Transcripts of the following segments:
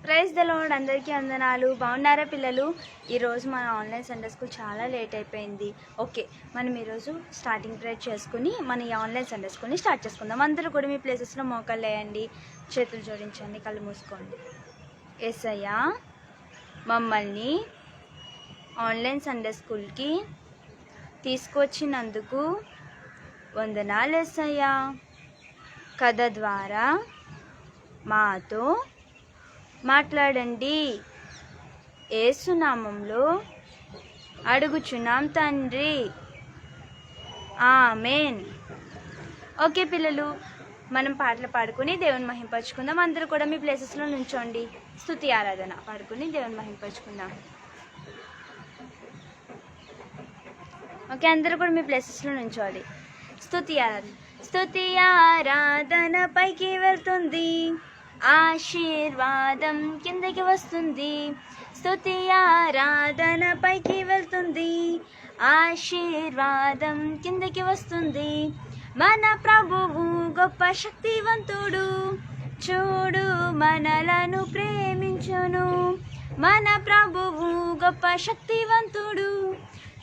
Praise the lord. అందరికీ వందనాలు. బాగున్నారా పిల్లలు? ఈరోజు మన ఆన్లైన్ సండే స్కూల్ చాలా లేట్ అయిపోయింది. ఓకే, మనం ఈరోజు స్టార్టింగ్ ప్రేయర్ చేసుకుని మన ఈ ఆన్లైన్ సండే స్కూల్ని స్టార్ట్ చేసుకుందాం. అందరూ కూడా మీ ప్లేసెస్లో మోకాళ్ళు వేయండి, చేతులు జోడించండి, కళ్ళు మూసుకోండి. యేసయ్యా, మమ్మల్ని ఆన్లైన్ సండే స్కూల్కి తీసుకొచ్చినందుకు వందనాలు యేసయ్యా. కథ ద్వారా మాతో మాట్లాడండి. యేసు నామములో అడుగుచున్నాం తండ్రి, ఆమేన్. ఓకే పిల్లలు, మనం పాటలు పాడుకుని దేవుని మహింపరచుకుందాం. అందరూ కూడా మీ ప్లేసెస్లో నుంచోండి. స్తుతి ఆరాధన పాడుకుని దేవుని మహింపరచుకుందాం. ఓకే, అందరూ కూడా మీ ప్లేసెస్లో నుంచోండి. స్తుతి ఆరాధన. స్తుతి ఆరాధన పైకి వెళ్తుంది, ఆశీర్వాదం కిందకి వస్తుంది. స్తుతి ఆరాధన పైకి వెళ్తుంది, ఆశీర్వాదం కిందకి వస్తుంది. మన ప్రభువు గొప్ప శక్తివంతుడు, చూడు మనలను ప్రేమించును. మన ప్రభువు గొప్ప శక్తివంతుడు,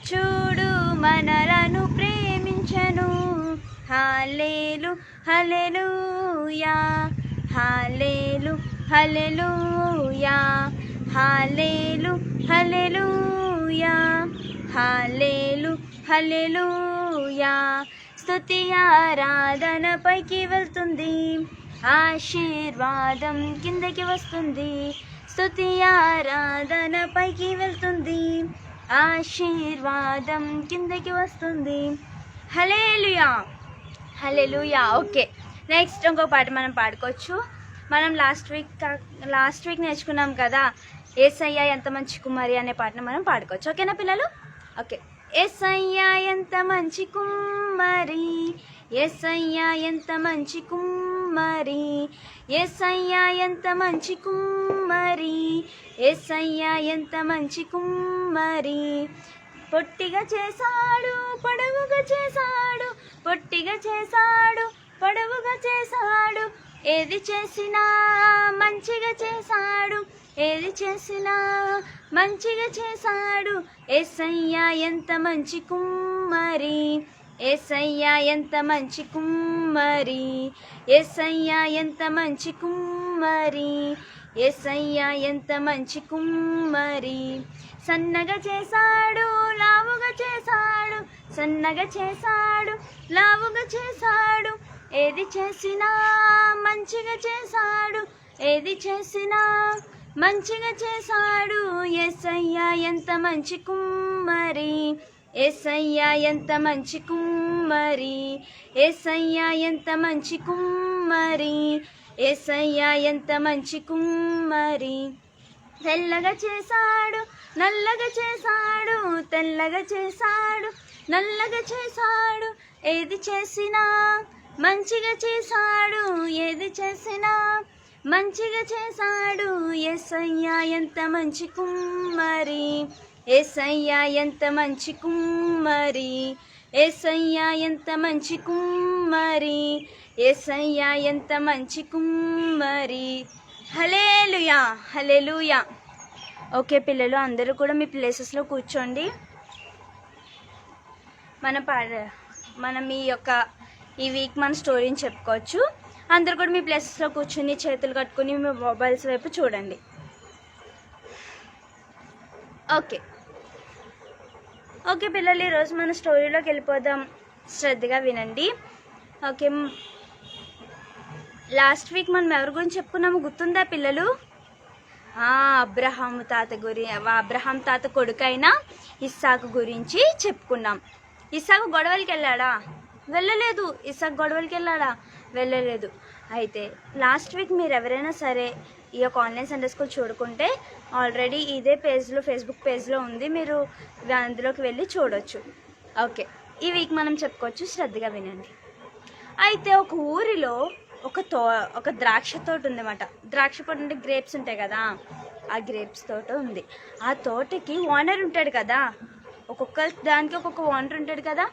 చూడు మనలను ప్రేమించను. హల్లెలూ హల్లెలూయా, హల్లెలూ హల్లెలూయా, హల్లెలూ హల్లెలూయా, హల్లెలూ హల్లెలూయా. స్తుతి ఆరాధన పైకి వెళ్తుంది, ఆశీర్వాదం కిందకి వస్తుంది. స్తుతి ఆరాధన పైకి వెళ్తుంది, ఆశీర్వాదం కిందకి వస్తుంది. హల్లెలూయా హల్లెలూయా. ఓకే, నెక్స్ట్ ఇంకో పాట మనం పాడుకోవచ్చు. మనం లాస్ట్ వీక్ నేర్చుకున్నాం కదా, యేసయ్యా ఎంత మంచి కుమారి అనే పాటను మనం పాడుకోవచ్చు. ఓకేనా పిల్లలు? ఓకే. యేసయ్యా ఎంత మంచి కుమారి, యేసయ్యా ఎంత మంచి కుమారి, యేసయ్యా ఎంత మంచి కుమారి, యేసయ్యా ఎంత మంచి కుమారి. పొట్టిగా చేశాడు, పొడవుగా చేశాడు, పొట్టిగా చేశాడు, పొడవుగా చేశాడు. ఏది చేసినా మంచిగా చేశాడు, ఏది చేసినా మంచిగా చేశాడు. యేసయ్యా ఎంత మంచి కుమారి, యేసయ్యా ఎంత మంచి కుమారి, యేసయ్యా ఎంత మంచి కుమారి, యేసయ్యా ఎంత మంచి కుమారి. సన్నగా చేశాడు, లావుగా చేశాడు, సన్నగా చేశాడు, లావుగా చేశాడు. ఏది చేసినా మంచిగా చేశాడు, ఏది చేసినా మంచిగా చేశాడు. యేసయ్యా ఎంత మంచి కుమారి, యేసయ్యా ఎంత మంచి కుమారి, యేసయ్యా ఎంత మంచి కుమారి, యేసయ్యా ఎంత మంచి కుమారి. తెల్లగా చేశాడు, నల్లగా చేశాడు, తెల్లగా చేశాడు, నల్లగా చేశాడు. ఏది చేసినా మంచిగా చేశాడు, ఏది చేసినా మంచిగా చేశాడు. యేసయ్యా ఎంత మంచి కుమారి, యేసయ్యా ఎంత మంచి కుమారి, యేసయ్యా ఎంత మంచి కుమారి, యేసయ్యా ఎంత మంచి కుమారి. హల్లెలూయా హల్లెలూయా. ఓకే పిల్లలు, అందరూ కూడా మీ ప్లేసెస్లో కూర్చోండి. మనం ఈ వీక్ మన స్టోరీని చెప్పుకోవచ్చు. అందరూ కూడా మీ ప్లేసెస్లో కూర్చొని చేతులు కట్టుకుని మీ మొబైల్స్ వైపు చూడండి. ఓకే ఓకే పిల్లలు, ఈరోజు మన స్టోరీలోకి వెళ్ళిపోదాం. శ్రద్ధగా వినండి. ఓకే, లాస్ట్ వీక్ మనం ఎవరి గురించి చెప్పుకున్నాము గుర్తుందా పిల్లలు? అబ్రహాం తాత కొడుకైన ఇస్సాకు గురించి చెప్పుకున్నాం. ఇస్సాకు గొడవలకి వెళ్ళాడా? వెళ్ళలేదు. ఇస్సాకు గొడవలకి వెళ్ళాడా? వెళ్ళలేదు. అయితే లాస్ట్ వీక్ మీరు ఎవరైనా సరే ఈ యొక్క ఆన్లైన్ సండే స్కూల్ చూడుకుంటే ఆల్రెడీ ఇదే పేజ్లో, ఫేస్బుక్ పేజ్లో ఉంది, మీరు అందులోకి వెళ్ళి చూడవచ్చు. ఓకే, ఈ వీక్ మనం చెప్పుకోవచ్చు. శ్రద్ధగా వినండి. అయితే ఒక ఊరిలో ఒక ద్రాక్ష తోట ఉందన్నమాట. ద్రాక్ష తోట అంటే గ్రేప్స్ ఉంటాయి కదా, ఆ గ్రేప్స్ తోట ఉంది. ఆ తోటకి ఓనర్ ఉంటాడు కదా, దానికి ఒక్కొక్క ఓనర్ ఉంటాడు కదా,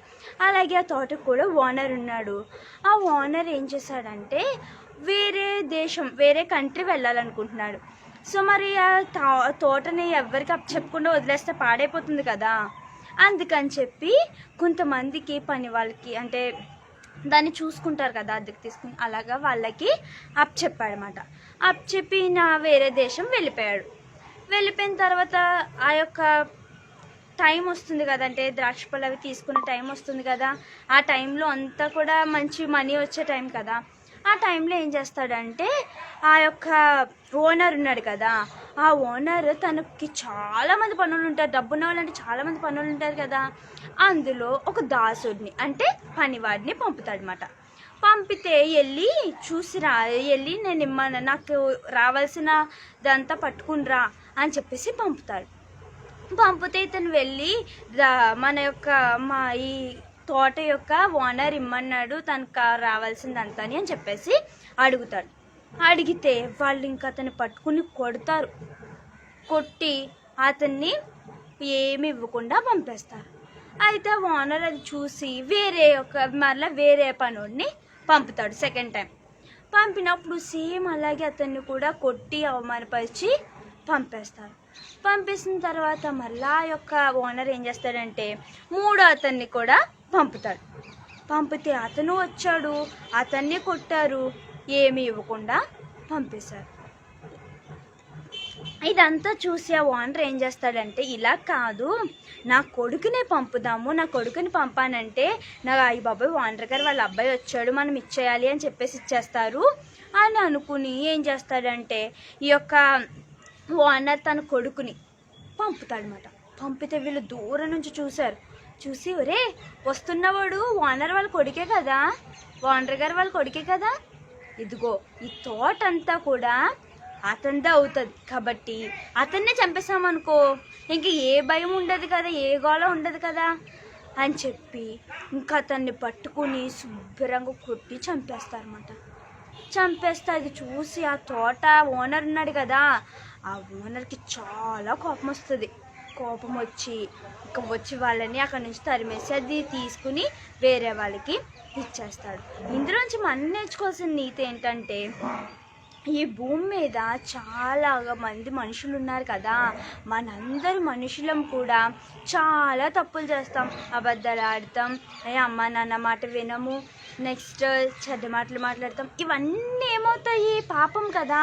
అలాగే ఆ తోటకు కూడా ఓనర్ ఉన్నాడు. ఆ ఓనర్ ఏం చేశాడంటే వేరే దేశం వేరే కంట్రీ వెళ్ళాలనుకుంటున్నాడు. సో మరి ఆ తోటని ఎవరికి చెప్పకుండా వదిలేస్తే పాడైపోతుంది కదా. అందుకని చెప్పి కొంతమందికి పని వాళ్ళకి అంటే దాన్ని చూసుకుంటారు కదా అద్దెకి తీసుకుని, అలాగా వాళ్ళకి చెప్పాడనమాట. చెప్పి వేరే దేశం వెళ్ళిపోయాడు. వెళ్ళిపోయిన తర్వాత ఆ యొక్క టైం వస్తుంది కదా, అంటే ద్రాక్ష పళ్ళు అవి తీసుకునే టైం వస్తుంది కదా. ఆ టైంలో అంతా కూడా మంచి మనీ వచ్చే టైం కదా. ఆ టైంలో ఏం చేస్తాడంటే ఆ యొక్క ఓనర్ ఉన్నాడు కదా, ఆ ఓనర్ తనకి చాలామంది పనులు ఉంటారు, డబ్బున్న వాళ్ళంటే చాలామంది పనులు ఉంటారు కదా. అందులో ఒక దాసుడిని అంటే పనివాడిని పంపుతాడనమాట. పంపితే వెళ్ళి చూసిరా, వెళ్ళి నేను ఇమ్మన్నా నాకు రావాల్సినదంతా పట్టుకునిరా అని చెప్పేసి పంపుతాడు. పంపితే ఇతను వెళ్ళి మా ఈ తోట యొక్క ఓనర్ ఇమ్మన్నాడు తనకు రావాల్సిందంతా అని చెప్పేసి అడుగుతాడు. అడిగితే వాళ్ళు ఇంకా అతన్ని పట్టుకుని కొడతారు. కొట్టి అతన్ని ఏమి ఇవ్వకుండా పంపేస్తారు. అయితే ఓనర్ అది చూసి వేరే పనుడిని పంపుతాడు సెకండ్ టైం. పంపినప్పుడు సేమ్ అలాగే అతన్ని కూడా కొట్టి అవమానపరిచి పంపేస్తారు. పంపేసిన తర్వాత మళ్ళా ఆ యొక్క ఓనర్ ఏం చేస్తాడంటే మూడో అతన్ని కూడా పంపుతాడు. పంపితే అతను వచ్చాడు, అతన్ని కొట్టారు, ఏమీ ఇవ్వకుండా పంపేశారు. ఇదంతా చూసి ఆ ఓనర్ ఏం చేస్తాడంటే ఇలా కాదు, నా కొడుకునే పంపుదాము, నా కొడుకుని పంపానంటే ఈ బాబాయ్ ఓనర్ గారు వాళ్ళ అబ్బాయి వచ్చాడు మనం ఇచ్చేయాలి అని చెప్పేసి ఇచ్చేస్తారు అని అనుకుని ఏం చేస్తాడంటే ఈ యొక్క ఓనర్ తన కొడుకుని పంపుతాడనమాట. పంపితే వీళ్ళు దూరం నుంచి చూసి ఒరే వస్తున్నవాడు ఓనర్ వాళ్ళ కొడుకే కదా, ఓనర్ గారు వాళ్ళ కొడుకే కదా, ఇదిగో ఈ తోట అంతా కూడా అతనిదే అవుతుంది కాబట్టి అతన్నే చంపేసామనుకో ఇంక ఏ భయం ఉండదు కదా, ఏ గోళ ఉండదు కదా అని చెప్పి ఇంకా అతన్ని పట్టుకుని శుభ్రంగా కొట్టి చంపేస్తారన్నమాట. చంపేస్తే అది చూసి ఆ తోట ఓనర్ ఉన్నాడు కదా, ఆ ఓనర్కి చాలా కోపం వస్తుంది. కోపం వచ్చి వాళ్ళని అక్కడి నుంచి తరిమేసి అది తీసుకుని వేరే వాళ్ళకి ఇచ్చేస్తాడు. ఇందులోంచి మనం నేర్చుకోవాల్సిన నీతి ఏంటంటే ఈ భూమి మీద చాలా మంది మనుషులు ఉన్నారు కదా, మనందరి మనుషులం కూడా చాలా తప్పులు చేస్తాం, అబద్ధాలు ఆడతాం, అమ్మ నాన్న మాట వినము, నెక్స్ట్ చెడ్డ మాటలు మాట్లాడతాం. ఇవన్నీ ఏమవుతాయి? పాపం కదా.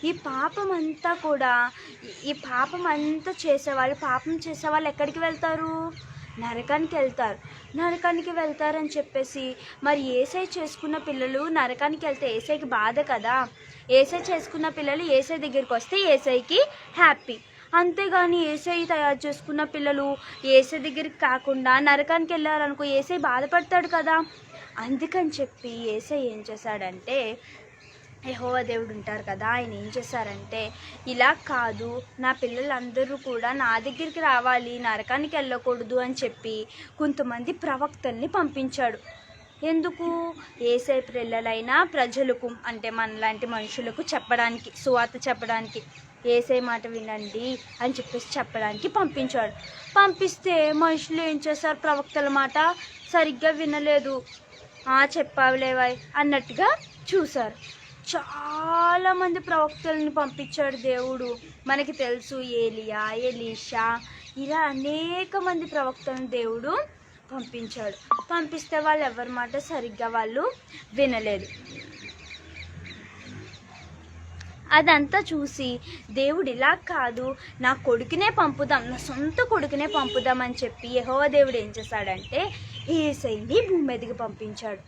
ఈ పాపం అంతా కూడా ఈ పాపం అంతా పాపం చేసేవాళ్ళు ఎక్కడికి వెళ్తారు? నరకానికి వెళ్తారని చెప్పేసి మరి ఏసై చేసుకున్న పిల్లలు నరకానికి వెళ్తే ఏసైకి బాధ కదా. ఏసై చేసుకున్న పిల్లలు ఏసై దగ్గరికి వస్తే ఏసైకి హ్యాపీ. అంతేగాని ఏసై తయారు చేసుకున్న పిల్లలు ఏసై దగ్గరికి కాకుండా నరకానికి వెళ్ళారనుకో ఏసై బాధపడతాడు కదా. అందుకని చెప్పి ఏసై ఏం చేశాడంటే యెహోవా దేవుడు ఉంటారు కదా, ఆయన ఏం చేశారంటే ఇలా కాదు, నా పిల్లలందరూ కూడా నా దగ్గరికి రావాలి, నరకానికి వెళ్ళకూడదు అని చెప్పి కొంతమంది ప్రవక్తల్ని పంపించాడు. ఎందుకు? ఏసై పిల్లలైన ప్రజలకు అంటే మనలాంటి మనుషులకు చెప్పడానికి, సువార్త చెప్పడానికి, ఏసై మాట వినండి అని చెప్పేసి చెప్పడానికి పంపించాడు. పంపిస్తే మనుషులు ఏం చేశారు? ప్రవక్తల మాట సరిగ్గా వినలేదు, చెప్పావులేవాయ్ అన్నట్టుగా చూశారు. చాలామంది ప్రవక్తలను పంపించాడు దేవుడు. మనకి తెలుసు ఏలియా, ఎలీషా, ఇలా అనేక మంది ప్రవక్తలను దేవుడు పంపించాడు. పంపిస్తే వాళ్ళు ఎవరి మాట సరిగ్గా వాళ్ళు వినలేదు. అదంతా చూసి దేవుడు ఇలా కాదు, నా కొడుకునే పంపుదాం, నా సొంత కొడుకునే పంపుదాం అని చెప్పి యెహోవా దేవుడు ఏం చేశాడంటే యేసయ్యని భూమి మీదకి పంపించాడు.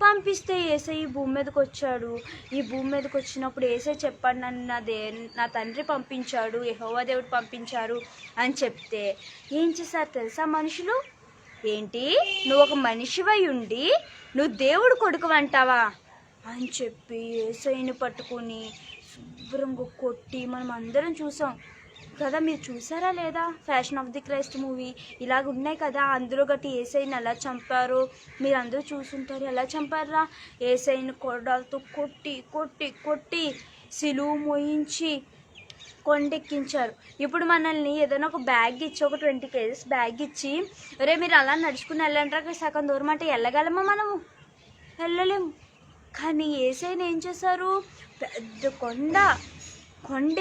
పంపిస్తే యేసయ్య భూమి మీదకి వచ్చాడు. ఈ భూమి మీదకి వచ్చినప్పుడు యేసయ్య చెప్పాడు, నన్ను నా తండ్రి పంపించాడు, యెహోవా దేవుడు పంపించారు అని చెప్తే ఏం చేశారు తెలుసా మనుషులు? ఏంటి, నువ్వు ఒక మనిషివై ఉండి నువ్వు దేవుడు కొడుకు అంటావా అని చెప్పి యేసయ్యని పట్టుకుని శుభ్రంగా కొట్టి మనం అందరం చూసాం కదా. మీరు చూసారా లేదా? Fashion of the Christ movie ఇలాగ ఉన్నాయి కదా, అందులో గట్టి యేసయ్యని ఎలా చంపారో మీరు అందరూ చూసుంటారు. ఎలా చంపారా? యేసయ్యని కొరడాలతో కొట్టి కొట్టి కొట్టి సిలువ మోయించి కొండెక్కించారు. ఇప్పుడు మనల్ని ఏదైనా ఒక బ్యాగ్ ఇచ్చి, ఒక 20 kgs బ్యాగ్ ఇచ్చి, అరే మీరు అలా నడుచుకుని వెళ్ళంటారా సగం దూరం అంటే వెళ్ళగలమా? మనము వెళ్ళలేము కానీ యేసయ్యని ఏం చేశారు, పెద్ద కొండ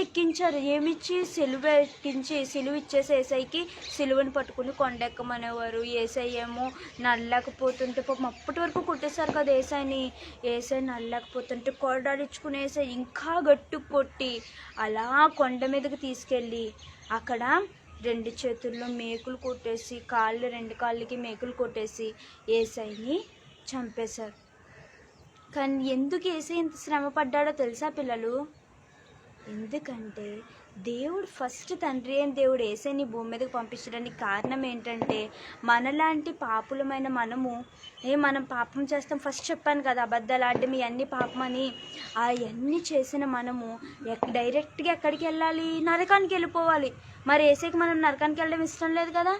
ఎక్కించారు. ఏమిచ్చి, సిలువ ఎక్కించి, సిలువ ఇచ్చేసి యేసయ్యకి సిలువని పట్టుకుని కొండ ఎక్కమనేవారు. యేసయ్య ఏమో నల్లకపోతుంటే పాపం అప్పటి వరకు కొట్టేశారు కదా యేసయ్య నల్లకపోతుంటే కొరడాలిచ్చుకుని యేసయ్య ఇంకా గట్టు కొట్టి అలా కొండ మీదకి తీసుకెళ్ళి అక్కడ 2 చేతుల్లో మేకులు కొట్టేసి, 2 కాళ్ళకి మేకులు కొట్టేసి యేసయ్యని చంపేశారు. కానీ ఎందుకు యేసయ్య ఇంత శ్రమ పడ్డాడో తెలుసా పిల్లలు? ఎందుకంటే దేవుడు ఫస్ట్ తండ్రి అయిన దేవుడు యేసయ్యని భూమి మీదకి పంపించడానికి కారణం ఏంటంటే, మనలాంటి పాపులమైన మనం పాపం చేస్తాం. ఫస్ట్ చెప్పాను కదా, అబద్ధాలు ఆడడం ఇవన్నీ పాపమని. అవన్నీ చేసిన మనము డైరెక్ట్గా ఎక్కడికి వెళ్ళాలి? నరకానికి వెళ్ళిపోవాలి. మరి యేసయ్యకి మనం నరకానికి వెళ్ళడం ఇష్టం లేదు కదా.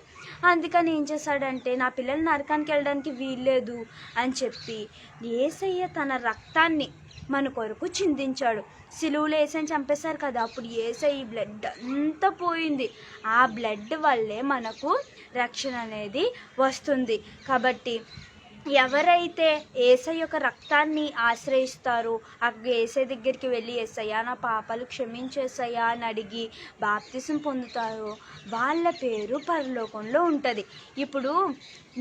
అందుకని ఏం చేశాడంటే, నా పిల్లలు నరకానికి వెళ్ళడానికి వీల్లేదు అని చెప్పి యేసయ్య తన రక్తాన్ని మన కొరకు చిందించాడు. సిలువలో యేసయ్యని చంపేశారు కదా, అప్పుడు యేసయ్య బ్లడ్ అంతా పోయింది. ఆ బ్లడ్ వల్లే మనకు రక్షణ అనేది వస్తుంది. కాబట్టి ఎవరైతే యేసయ్య యొక్క రక్తాన్ని ఆశ్రయిస్తారో, ఆ యేసయ్య దగ్గరికి వెళ్ళి యేసయ్య నా పాపాలు క్షమించేసయ్యా అని అడిగి బాప్తిసం పొందుతారో వాళ్ళ పేరు పరలోకంలో ఉంటుంది. ఇప్పుడు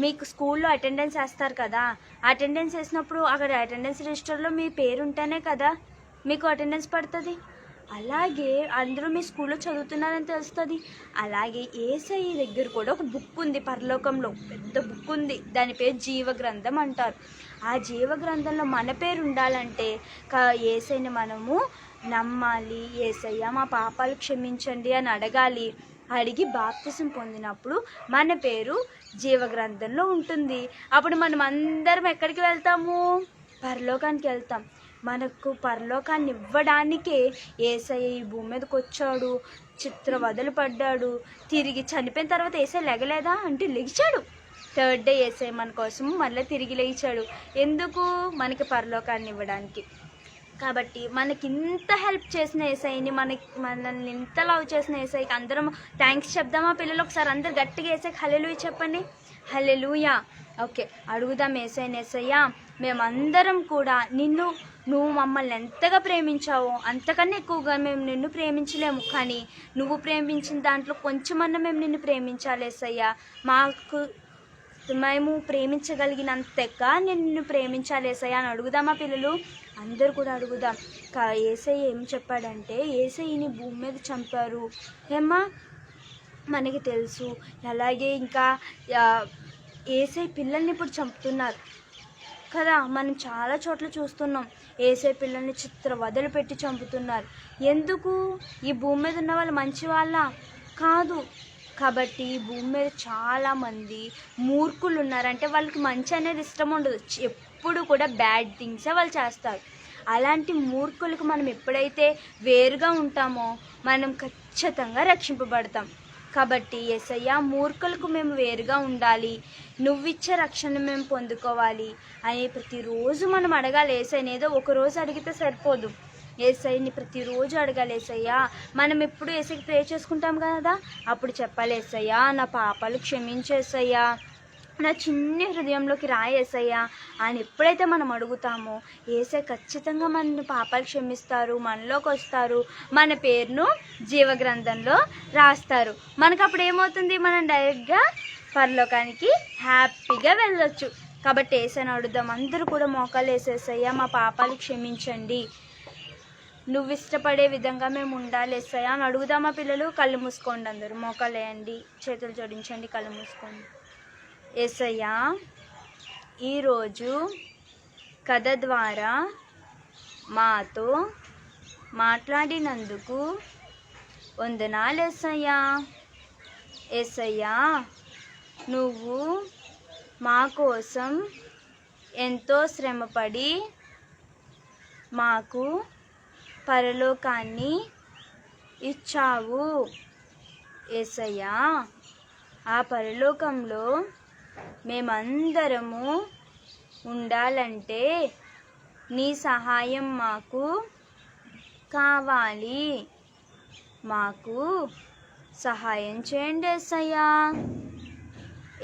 మీకు స్కూల్లో అటెండెన్స్ వేస్తారు కదా, అటెండెన్స్ వేసినప్పుడు అక్కడ అటెండెన్స్ రిజిస్టర్లో మీ పేరు ఉంటేనే కదా మీకు అటెండెన్స్ పడుతుంది. అలాగే అందరూ మీ స్కూల్లో చదువుతున్నారని తెలుస్తుంది. అలాగే యేసయ్య దగ్గర కూడా ఒక బుక్ ఉంది, పరలోకంలో పెద్ద బుక్ ఉంది. దాని పేరు జీవ గ్రంథం అంటారు. ఆ జీవ గ్రంథంలో మన పేరు ఉండాలంటే యేసయ్యని మనము నమ్మాలి. యేసయ్య మా పాపాలు క్షమించండి అని అడగాలి. అడిగి బాప్తిసం పొందినప్పుడు మన పేరు జీవ గ్రంథంలో ఉంటుంది. అప్పుడు మనం అందరం ఎక్కడికి వెళ్తాము? పరలోకానికి వెళ్తాం. మనకు పరలోకాన్ని ఇవ్వడానికే యేసయ్య ఈ భూమి మీదకి వచ్చాడు, చిత్రవదలు పడ్డాడు. తిరిగి చనిపోయిన తర్వాత యేసయ్య లెగలేదా అంటే లెగిచాడు. 3rd డే యేసయ్య మన కోసం మళ్ళీ తిరిగి లేచాడు. ఎందుకు? మనకి పరలోకాన్ని ఇవ్వడానికి. కాబట్టి మనకి ఇంత హెల్ప్ చేసిన యేసయ్యని, మనల్ని ఇంత లవ్ చేసిన యేసయ్యకి అందరం థ్యాంక్స్ చెప్దామా పిల్లలు? ఒకసారి అందరు గట్టిగా యేసయ్యకి హల్లెలూయా చెప్పండి. హల్లెలూయా. ఓకే, అడుగుదాం యేసయ్య, మేమందరం కూడా నువ్వు మమ్మల్ని ఎంతగా ప్రేమించావో అంతకన్నా ఎక్కువగా మేము నిన్ను ప్రేమించలేము. కానీ నువ్వు ప్రేమించిన దాంట్లో కొంచెమన్నా మేము నిన్ను ప్రేమించాలి యేసయ్య. మేము ప్రేమించగలిగినంతగా నిన్ను ప్రేమించాలి యేసయ్య అని అడుగుదామా పిల్లలు? అందరూ కూడా అడుగుదాం. యేసయ్య ఏం చెప్పాడంటే, యేసయ్యని భూమి మీద చంపారు ఏమ్మా మనకి తెలుసు. అలాగే ఇంకా యేసయ్య పిల్లల్ని ఇప్పుడు చంపుతున్నారు కదా, మనం చాలా చోట్ల చూస్తున్నాం. యేసయ్య పిల్లల్ని చిత్రవదలు పెట్టి చంపుతున్నారు. ఎందుకు? ఈ భూమి మీద ఉన్న వాళ్ళు మంచి వాళ్ళ కాదు. కాబట్టి ఈ భూమి మీద చాలామంది మూర్ఖులు ఉన్నారంటే వాళ్ళకి మంచి అనేది ఇష్టం ఉండదు. ఎప్పుడు కూడా బ్యాడ్ థింగ్సే వాళ్ళు చేస్తారు. అలాంటి మూర్ఖులకు మనం ఎప్పుడైతే వేరుగా ఉంటామో మనం ఖచ్చితంగా రక్షింపబడతాం. కాబట్టి యేసయ్య మూర్ఖులకు మేము వేరుగా ఉండాలి, నువ్విచ్చే రక్షణ మేము పొందుకోవాలి అని ప్రతిరోజు మనం అడగాలి. యేసయ్యని ఏదో ఒకరోజు అడిగితే సరిపోదు. యేసయ్యని ప్రతిరోజు అడగాలి. యేసయ్య మనం ఎప్పుడు యేసయ్యకి ప్రే చేసుకుంటాం కదా, అప్పుడు చెప్పాలి, యేసయ్య నా పాపాలు క్షమించేసయ్యా, నా చిన్న హృదయంలోకి యేసయ్య అని ఎప్పుడైతే మనం అడుగుతామో యేసయ్య ఖచ్చితంగా మన పాపాలు క్షమిస్తారు, మనలోకి వస్తారు, మన పేరును జీవగ్రంథంలో రాస్తారు. మనకు అప్పుడు ఏమవుతుంది? మనం డైరెక్ట్గా పరలోకానికి హ్యాపీగా వెళ్ళొచ్చు. కాబట్టి యేసయ్యని అడుగుదాం. అందరూ కూడా మోకాలు యేసయ్య మా పాపాలు క్షమించండి, నువ్వు ఇష్టపడే విధంగా మేము ఉండాలి యేసయ్య అని అడుగుదామా పిల్లలు? కళ్ళు మూసుకోండి, అందరూ మోకాలు వేయండి, చేతులు జోడించండి, కళ్ళు మూసుకోండి. యేసయ్య ఈరోజు కథ ద్వారా మాతో మాట్లాడినందుకు వందనాలు యేసయ్య. యేసయ్య నువ్వు మా కోసం ఎంతో శ్రమపడి మాకు పరలోకాన్ని ఇచ్చావు యేసయ్య. ఆ పరలోకంలో మేమందరము ఉండాలంటే నీ సహాయం మాకు కావాలి. మాకు సహాయం చేయండి యేసయ్య.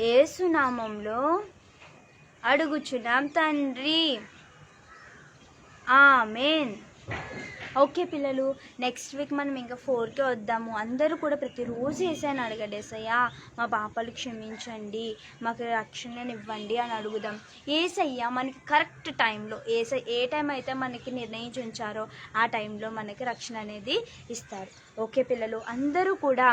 యేసు నామములో అడుగుచున్నాం తండ్రి, ఆమేన్. ఓకే పిల్లలు, నెక్స్ట్ వీక్ మనం ఇంకా 4కే వద్దాము. అందరూ కూడా ప్రతిరోజు ఏసయ్యని అడగండి, ఏసయ్యా మా పాపాలు క్షమించండి, మాకు రక్షణను ఇవ్వండి అని అడుగుదాం. ఏసయ్య మనకి కరెక్ట్ టైంలో ఏ టైం అయితే మనకి నిర్ణయించి ఉంచారో ఆ టైంలో మనకి రక్షణ అనేది ఇస్తారు. ఓకే పిల్లలు, అందరూ కూడా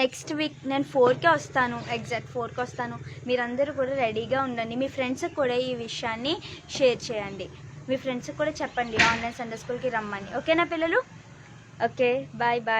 నెక్స్ట్ వీక్ నేను 4కే వస్తాను, ఎగ్జాక్ట్ 4కి వస్తాను. మీరందరూ కూడా రెడీగా ఉండండి. మీ ఫ్రెండ్స్కి కూడా ఈ విషయాన్ని షేర్ చేయండి. మీ ఫ్రెండ్స్కి కూడా చెప్పండి ఆన్లైన్ సండే స్కూల్కి రమ్మని. ఓకేనా పిల్లలు? Okay, bye bye.